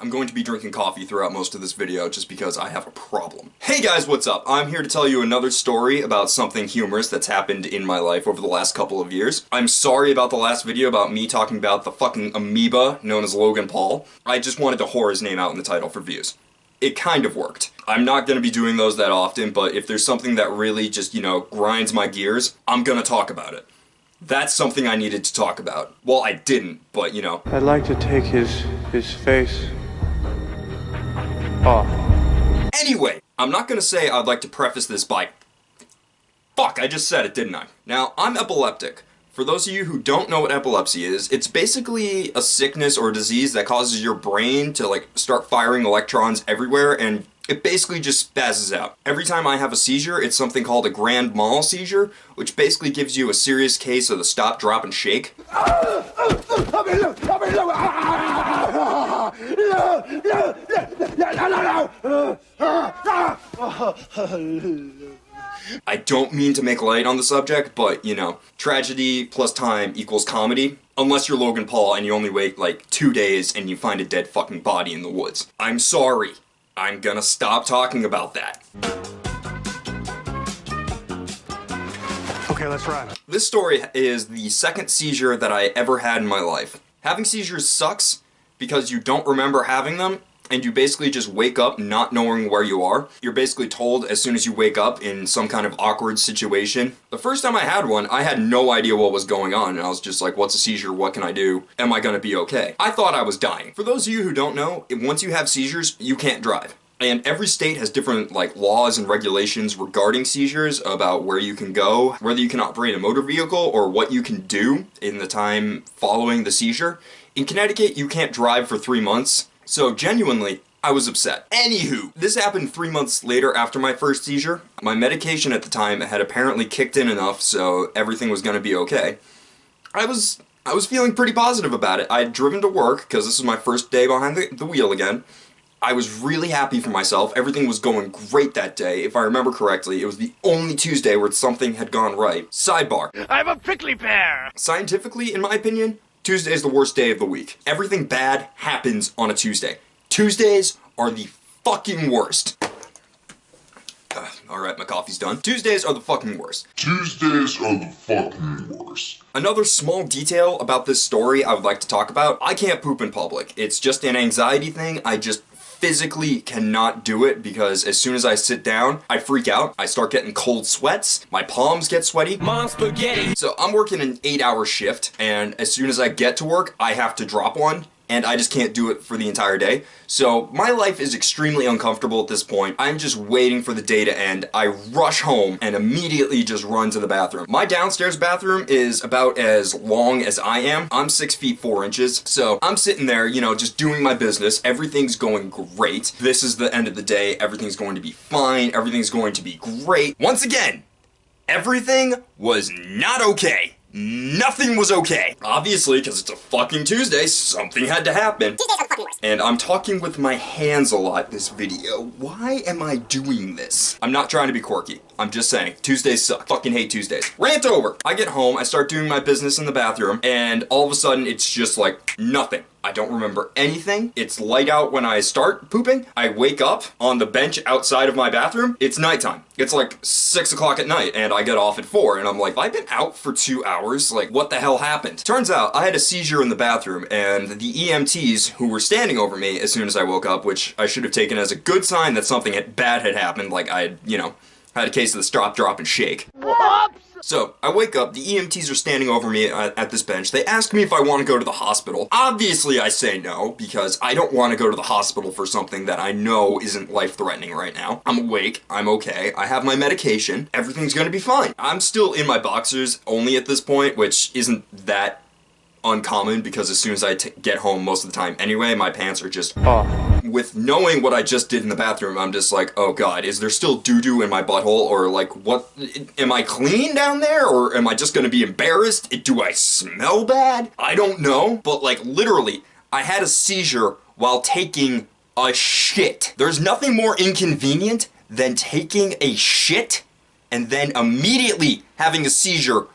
I'm going to be drinking coffee throughout most of this video just because I have a problem. Hey guys, what's up? I'm here to tell you another story about something humorous that's happened in my life over the last couple of years. I'm sorry about the last video about me talking about the fucking amoeba known as Logan Paul. I just wanted to whore his name out in the title for views. It kind of worked. I'm not gonna be doing those that often, but if there's something that really just, grinds my gears, I'm gonna talk about it. That's something I needed to talk about. Well, I didn't, but I'd like to take his face off. Anyway, I'm not gonna say I'd like to preface this by... Fuck, I just said it, didn't I? Now, I'm epileptic. For those of you who don't know what epilepsy is, it's basically a sickness or disease that causes your brain to, start firing electrons everywhere, and it basically just spazzes out. Every time I have a seizure, it's something called a grand mal seizure, which basically gives you a serious case of the stop, drop, and shake. I don't mean to make light on the subject, but, tragedy plus time equals comedy. Unless you're Logan Paul and you only wait, 2 days and you find a dead fucking body in the woods. I'm sorry. I'm gonna stop talking about that. Okay, let's run. This story is the second seizure that I ever had in my life. Having seizures sucks because you don't remember having them, and you basically just wake up not knowing where you are. You're basically told as soon as you wake up in some kind of awkward situation. The first time I had one, I had no idea what was going on, and I was just like, what's a seizure? What can I do? Am I gonna be okay? I thought I was dying. For those of you who don't know, once you have seizures, you can't drive. And every state has different laws and regulations regarding seizures about where you can go, whether you can operate a motor vehicle, or what you can do in the time following the seizure. In Connecticut, you can't drive for 3 months. So genuinely, I was upset. Anywho, this happened 3 months later after my first seizure. My medication at the time had apparently kicked in enough so everything was gonna be okay. I was feeling pretty positive about it. I had driven to work, because this was my first day behind the wheel again. I was really happy for myself. Everything was going great that day. If I remember correctly, it was the only Tuesday where something had gone right. Sidebar. I'm a prickly pear! Scientifically, in my opinion, Tuesday is the worst day of the week. Everything bad happens on a Tuesday. Tuesdays are the fucking worst. Alright, my coffee's done. Tuesdays are the fucking worst. Tuesdays are the fucking worst. Another small detail about this story I would like to talk about. I can't poop in public. It's just an anxiety thing. I just physically cannot do it because as soon as I sit down, I freak out. I start getting cold sweats. My palms get sweaty. Mom spaghetti! So I'm working an 8-hour shift, and as soon as I get to work, I have to drop one, and I just can't do it for the entire day. So my life is extremely uncomfortable at this point. I'm just waiting for the day to end. I rush home and immediately just run to the bathroom. My downstairs bathroom is about as long as I am. I'm 6 feet 4 inches. So I'm sitting there, just doing my business. Everything's going great. This is the end of the day. Everything's going to be fine. Everything's going to be great. Once again, everything was not okay. Nothing was okay. Obviously, because it's a fucking Tuesday, something had to happen. Tuesdays are the fucking worst. And I'm talking with my hands a lot this video. Why am I doing this? I'm not trying to be quirky. I'm just saying, Tuesdays suck. Fucking hate Tuesdays. Rant over. I get home, I start doing my business in the bathroom, and all of a sudden it's just nothing. I don't remember anything. It's light out when I start pooping. I wake up on the bench outside of my bathroom. It's nighttime. It's 6 o'clock at night and I get off at 4 and I'm like, I've been out for 2 hours. What the hell happened? Turns out I had a seizure in the bathroom and the EMTs who were standing over me as soon as I woke up, which I should have taken as a good sign that something bad had happened, I had a case of the stop, drop, and shake. Whoops! So, I wake up, the EMTs are standing over me at this bench. They ask me if I want to go to the hospital. Obviously I say no, because I don't want to go to the hospital for something that I know isn't life-threatening right now. I'm awake, I'm okay, I have my medication, everything's gonna be fine. I'm still in my boxers only at this point, which isn't that uncommon because as soon as I get home most of the time anyway, my pants are just off. With knowing what I just did in the bathroom, I'm just like, oh god, is there still doo-doo in my butthole? Or what, am I clean down there? Or am I just gonna be embarrassed? Do I smell bad? I don't know, but literally, I had a seizure while taking a shit. There's nothing more inconvenient than taking a shit and then immediately having a seizure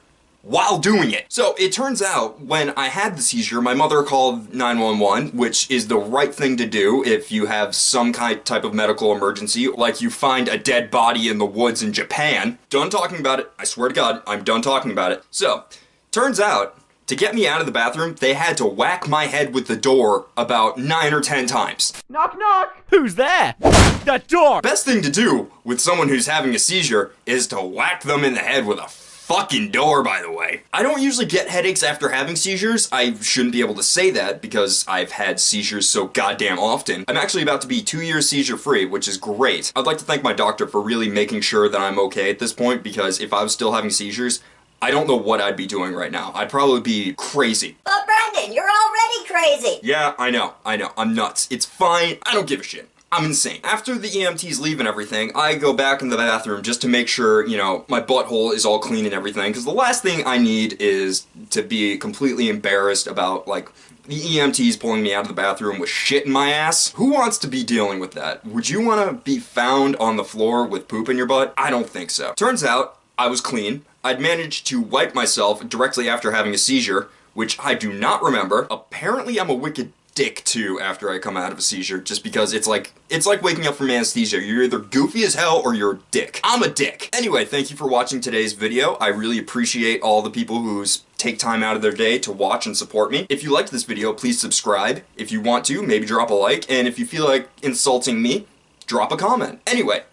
while doing it. So it turns out when I had the seizure, my mother called 911, which is the right thing to do if you have some type of medical emergency, like you find a dead body in the woods in Japan. Done talking about it. I swear to God, I'm done talking about it. So, turns out, to get me out of the bathroom, they had to whack my head with the door about 9 or 10 times. Knock, knock. Who's there? The door. Best thing to do with someone who's having a seizure is to whack them in the head with a fucking door, by the way. I don't usually get headaches after having seizures. I shouldn't be able to say that because I've had seizures so goddamn often. I'm actually about to be 2 years seizure free, which is great. I'd like to thank my doctor for really making sure that I'm okay at this point, because if I was still having seizures, I don't know what I'd be doing right now. I'd probably be crazy. But Brendan, you're already crazy! Yeah, I know. I'm nuts. It's fine. I don't give a shit. I'm insane. After the EMTs leave and everything, I go back in the bathroom just to make sure, you know, my butthole is all clean and everything, because the last thing I need is to be completely embarrassed about, like, the EMTs pulling me out of the bathroom with shit in my ass. Who wants to be dealing with that? Would you want to be found on the floor with poop in your butt? I don't think so. Turns out, I was clean. I'd managed to wipe myself directly after having a seizure, which I do not remember. Apparently I'm a wicked dick too after I come out of a seizure, just because it's like waking up from anesthesia. You're either goofy as hell or you're a dick. I'm a dick. Anyway, thank you for watching today's video. I really appreciate all the people who take time out of their day to watch and support me. If you liked this video, please subscribe. If you want to, maybe drop a like, and if you feel like insulting me, drop a comment. Anyway,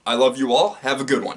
I love you all. Have a good one.